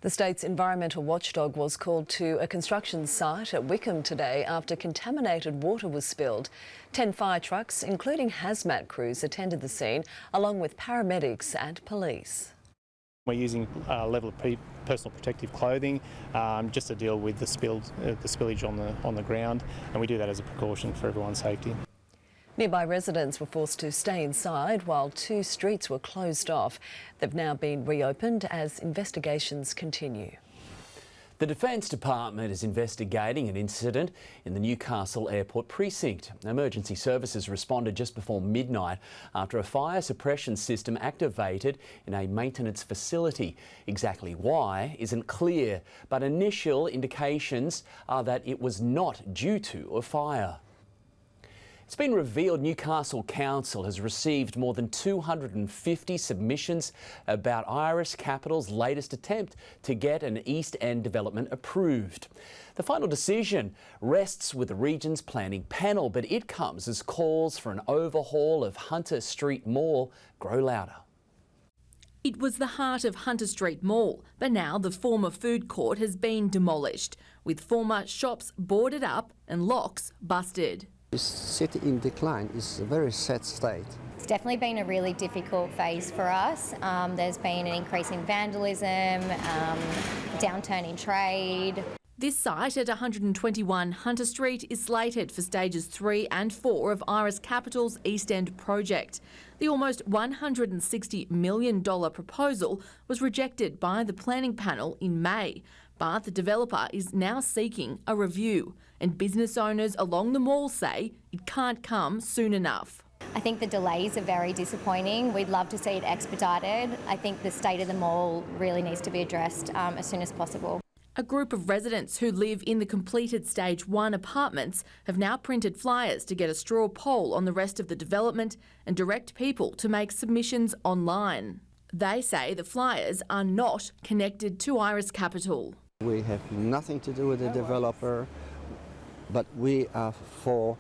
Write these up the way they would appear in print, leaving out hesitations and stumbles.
The state's environmental watchdog was called to a construction site at Wickham today after contaminated water was spilled. 10 fire trucks, including hazmat crews, attended the scene, along with paramedics and police. We're using a level of personal protective clothing just to deal with the spillage on the ground, and we do that as a precaution for everyone's safety. Nearby residents were forced to stay inside while 2 streets were closed off. They've now been reopened as investigations continue. The Defence Department is investigating an incident in the Newcastle Airport precinct. Emergency services responded just before midnight after a fire suppression system activated in a maintenance facility. Exactly why isn't clear, but initial indications are that it was not due to a fire. It's been revealed Newcastle Council has received more than 250 submissions about Iris Capital's latest attempt to get an East End development approved. The final decision rests with the region's planning panel, but it comes as calls for an overhaul of Hunter Street Mall grow louder. It was the heart of Hunter Street Mall, but now the former food court has been demolished, with former shops boarded up and locks busted. This city in decline is a very sad state. It's definitely been a really difficult phase for us. There's been an increase in vandalism, downturn in trade. This site at 121 Hunter Street is slated for stages 3 and 4 of Iris Capital's East End project. The almost $160 million proposal was rejected by the planning panel in May, but the developer is now seeking a review, and business owners along the mall say it can't come soon enough. I think the delays are very disappointing. We'd love to see it expedited. I think the state of the mall really needs to be addressed as soon as possible. A group of residents who live in the completed Stage 1 apartments have now printed flyers to get a straw poll on the rest of the development and direct people to make submissions online. They say the flyers are not connected to Iris Capital. We have nothing to do with the developer, but we are for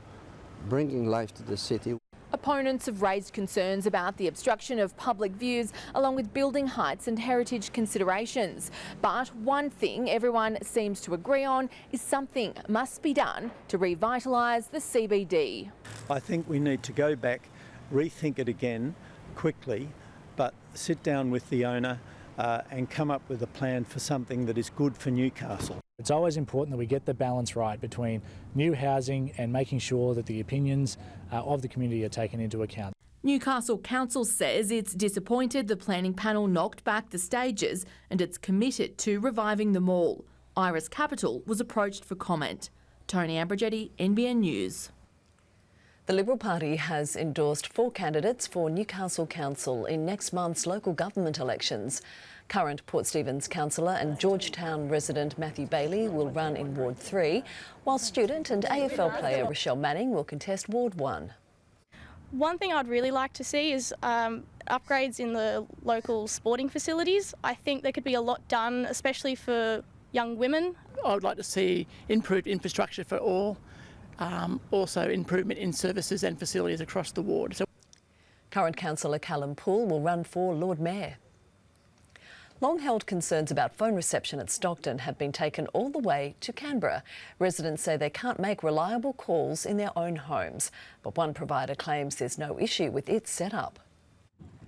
bringing life to the city. Opponents have raised concerns about the obstruction of public views along with building heights and heritage considerations. But one thing everyone seems to agree on is something must be done to revitalise the CBD. I think we need to go back, rethink it again quickly, but sit down with the owner and come up with a plan for something that is good for Newcastle. It's always important that we get the balance right between new housing and making sure that the opinions of the community are taken into account. Newcastle Council says it's disappointed the planning panel knocked back the stages and it's committed to reviving the mall. Iris Capital was approached for comment. Tony Ambrigetti, NBN News. The Liberal Party has endorsed 4 candidates for Newcastle Council in next month's local government elections. Current Port Stephens councillor and Georgetown resident Matthew Bailey will run in Ward 3, while student and AFL player Rochelle Manning will contest Ward 1. One thing I'd really like to see is upgrades in the local sporting facilities. I think there could be a lot done, especially for young women. I would like to see improved infrastructure for all. Also improvement in services and facilities across the ward. Current councillor Callum Poole will run for Lord Mayor. Long-held concerns about phone reception at Stockton have been taken all the way to Canberra. Residents say they can't make reliable calls in their own homes, but one provider claims there's no issue with its setup.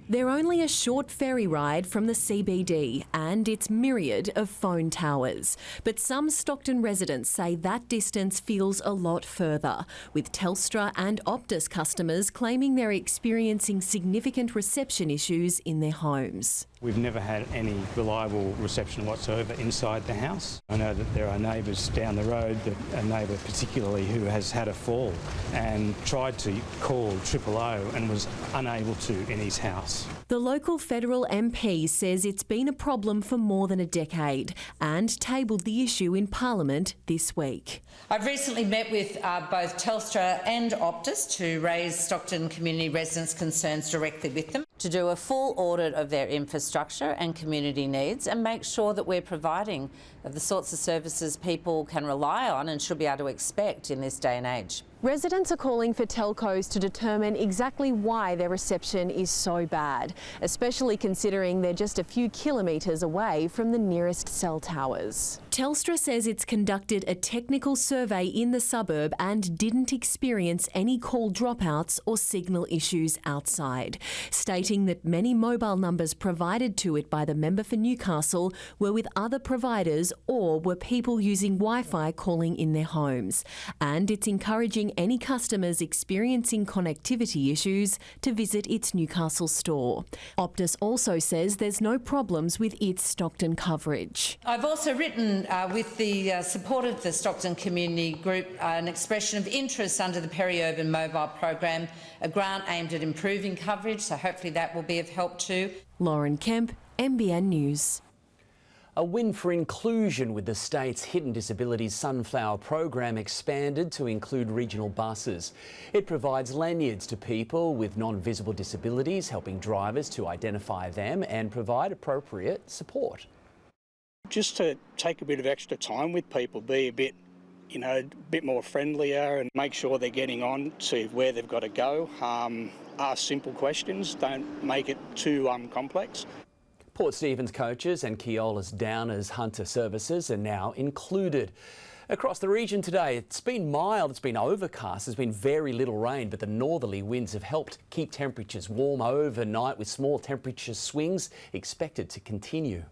They're only a short ferry ride from the CBD and its myriad of phone towers. But some Stockton residents say that distance feels a lot further, with Telstra and Optus customers claiming they're experiencing significant reception issues in their homes. We've never had any reliable reception whatsoever inside the house. I know that there are neighbours down the road, a neighbour particularly who has had a fall and tried to call 000 and was unable to in his house. The local federal MP says it's been a problem for more than a decade and tabled the issue in Parliament this week. I've recently met with both Telstra and Optus to raise Stockton community residents' concerns directly with them, to do a full audit of their infrastructure and community needs and make sure that we're providing the sorts of services people can rely on and should be able to expect in this day and age. Residents are calling for telcos to determine exactly why their reception is so bad, especially considering they're just a few kilometres away from the nearest cell towers. Telstra says it's conducted a technical survey in the suburb and didn't experience any call dropouts or signal issues outside, stating that many mobile numbers provided to it by the member for Newcastle were with other providers or were people using Wi-Fi calling in their homes. And it's encouraging any customers experiencing connectivity issues to visit its Newcastle store. Optus also says there's no problems with its Stockton coverage. I've also written with the support of the Stockton Community Group an expression of interest under the Peri-Urban Mobile Program, a grant aimed at improving coverage, so hopefully that will be of help too. Lauren Kemp, NBN News. A win for inclusion with the state's Hidden Disabilities Sunflower program expanded to include regional buses. It provides lanyards to people with non-visible disabilities, helping drivers to identify them and provide appropriate support. Just to take a bit of extra time with people, be a bit, a bit more friendlier and make sure they're getting on to where they've got to go. Ask simple questions, don't make it too complex. Port Stephens coaches and Keola's Downers Hunter services are now included. Across the region today, it's been mild, it's been overcast, there's been very little rain, but the northerly winds have helped keep temperatures warm overnight with small temperature swings expected to continue.